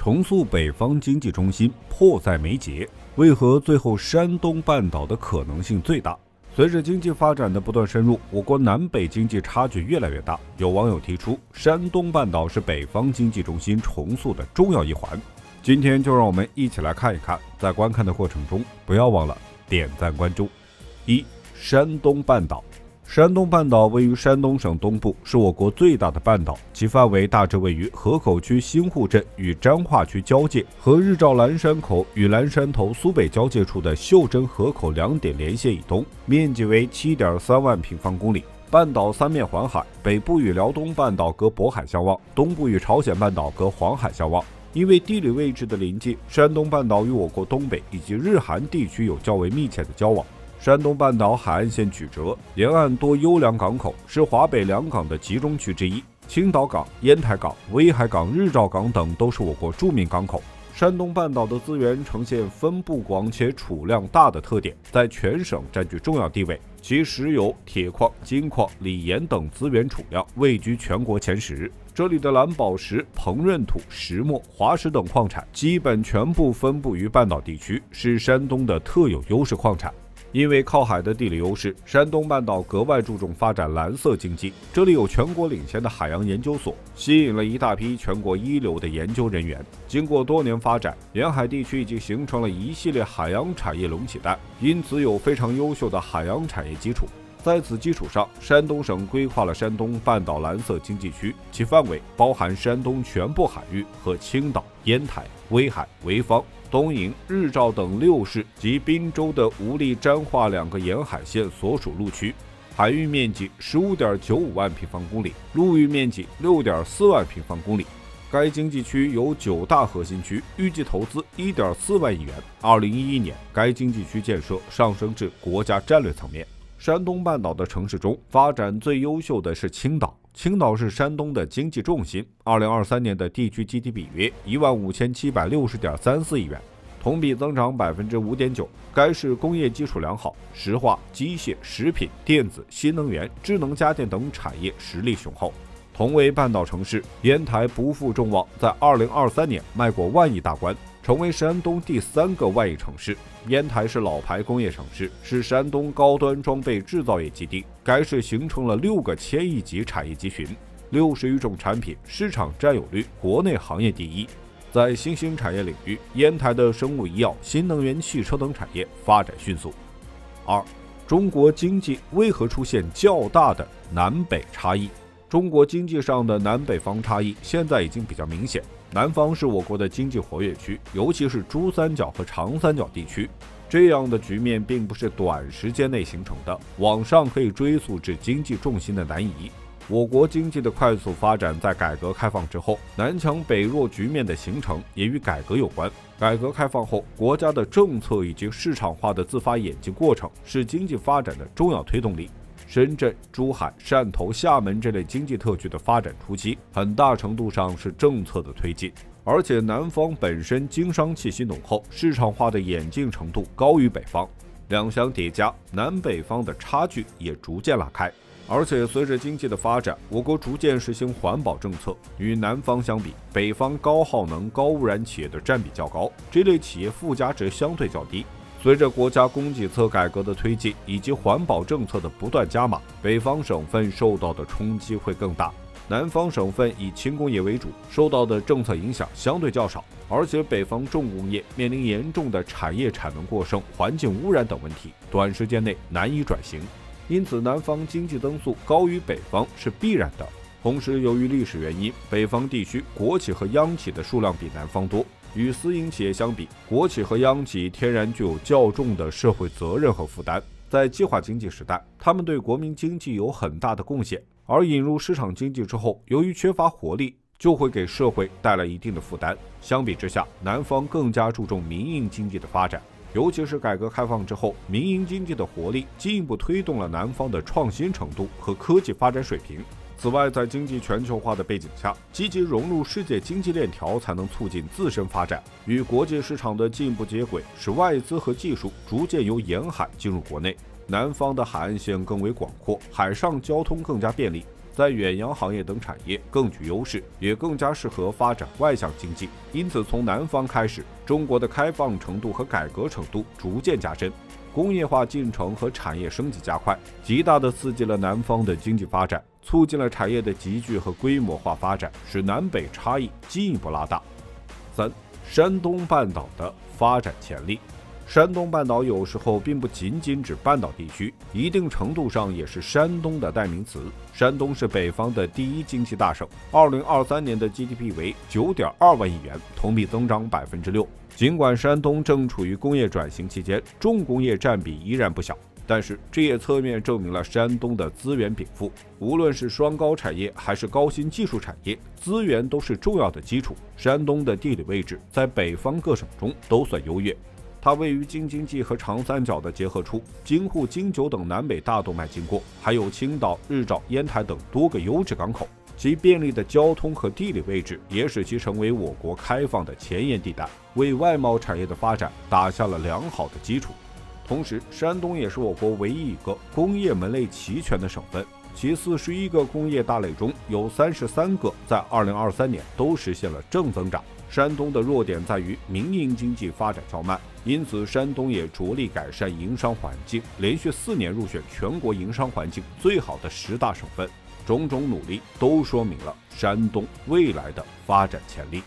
重塑北方经济中心迫在眉睫，为何最后山东半岛的可能性最大？随着经济发展的不断深入，我国南北经济差距越来越大。有网友提出，山东半岛是北方经济中心重塑的重要一环。今天就让我们一起来看一看，在观看的过程中，不要忘了点赞关注。山东半岛。山东半岛位于山东省东部，是我国最大的半岛，其范围大致位于河口区新户镇与彰化区交界，和日照蓝山口与蓝山头苏北交界处的袖珍河口2点连线以东，面积为 7.3 万平方公里。半岛三面环海，北部与辽东半岛隔渤海相望，东部与朝鲜半岛隔黄海相望。因为地理位置的临近，山东半岛与我国东北以及日韩地区有较为密切的交往。山东半岛海岸线曲折，沿岸多优良港口，是华北两港的集中区之一。青岛港、烟台港、威海港、日照港等都是我国著名港口。山东半岛的资源呈现分布广且储量大的特点，在全省占据重要地位。其石油、铁矿、金矿、锂盐等资源储量位居全国前10。这里的蓝宝石、硼闰土、石墨、滑石等矿产基本全部分布于半岛地区，是山东的特有优势矿产。因为靠海的地理优势，山东半岛格外注重发展蓝色经济。这里有全国领先的海洋研究所，吸引了一大批全国一流的研究人员。经过多年发展，沿海地区已经形成了一系列海洋产业龙起蛋，因此有非常优秀的海洋产业基础。在此基础上，山东省规划了山东半岛蓝色经济区，其范围包含山东全部海域和青岛、烟台、威海、潍坊、东营、日照等6市及滨州的吴澧、彰化2个沿海县所属路区，海域面积 15.95 万平方公里，陆域面积 6.4 万平方公里。该经济区有9大核心区，预计投资 1.4 万亿元。2011年，该经济区建设上升至国家战略层面。山东半岛的城市中，发展最优秀的是青岛。青岛是山东的经济重心，2023年的地区 GDP 约 15,760.34 亿元，同比增长 5.9%。该市工业基础良好，石化、机械、食品、电子、新能源、智能家电等产业实力雄厚。同为半岛城市，烟台不负众望，在2023年迈过万亿大关，成为山东第3个万亿城市。烟台是老牌工业城市，是山东高端装备制造业基地。该市形成了6个1000亿级产业集群，60余种产品，市场占有率国内行业第1。在新兴产业领域，烟台的生物医药、新能源汽车等产业发展迅速。中国经济为何出现较大的南北差异？中国经济上的南北方差异现在已经比较明显。南方是我国的经济活跃区，尤其是珠三角和长三角地区。这样的局面并不是短时间内形成的，往上可以追溯至经济重心的南移。我国经济的快速发展在改革开放之后，南强北弱局面的形成也与改革有关。改革开放后，国家的政策以及市场化的自发演进过程是经济发展的重要推动力。深圳、珠海、汕头、厦门这类经济特区的发展初期，很大程度上是政策的推进，而且南方本身经商气息浓厚，市场化的演进程度高于北方，两相叠加，南北方的差距也逐渐拉开。而且随着经济的发展，我国逐渐实行环保政策，与南方相比，北方高耗能、高污染企业的占比较高，这类企业附加值相对较低。随着国家供给侧改革的推进以及环保政策的不断加码，北方省份受到的冲击会更大。南方省份以轻工业为主，受到的政策影响相对较少，而且北方重工业面临严重的产业产能过剩、环境污染等问题，短时间内难以转型。因此，南方经济增速高于北方是必然的。同时，由于历史原因，北方地区国企和央企的数量比南方多。与私营企业相比，国企和央企天然具有较重的社会责任和负担。在计划经济时代，他们对国民经济有很大的贡献，而引入市场经济之后，由于缺乏活力，就会给社会带来一定的负担。相比之下，南方更加注重民营经济的发展，尤其是改革开放之后，民营经济的活力进一步推动了南方的创新程度和科技发展水平。此外，在经济全球化的背景下，积极融入世界经济链条才能促进自身发展，与国际市场的进一步接轨，使外资和技术逐渐由沿海进入国内。南方的海岸线更为广阔，海上交通更加便利。在远洋行业等产业更具优势，也更加适合发展外向经济。因此，从南方开始，中国的开放程度和改革程度逐渐加深，工业化进程和产业升级加快，极大地刺激了南方的经济发展，促进了产业的集聚和规模化发展，使南北差异进一步拉大。3. 山东半岛的发展潜力。山东半岛有时候并不仅仅指半岛地区，一定程度上也是山东的代名词。山东是北方的第一经济大省，2023年的 GDP 为9.2万亿元，同比增长6%。尽管山东正处于工业转型期间，重工业占比依然不小，但是这也侧面证明了山东的资源禀赋。无论是双高产业还是高新技术产业，资源都是重要的基础。山东的地理位置在北方各省中都算优越。它位于京津冀和长三角的结合处，京沪、京九等南北大动脉经过，还有青岛、日照、烟台等多个优质港口。其便利的交通和地理位置也使其成为我国开放的前沿地带，为外贸产业的发展打下了良好的基础。同时，山东也是我国唯一一个工业门类齐全的省份，其41个工业大类中有33个在2023年都实现了正增长。山东的弱点在于民营经济发展较慢，因此山东也着力改善营商环境，连续4年入选全国营商环境最好的10大省份。种种努力都说明了山东未来的发展潜力。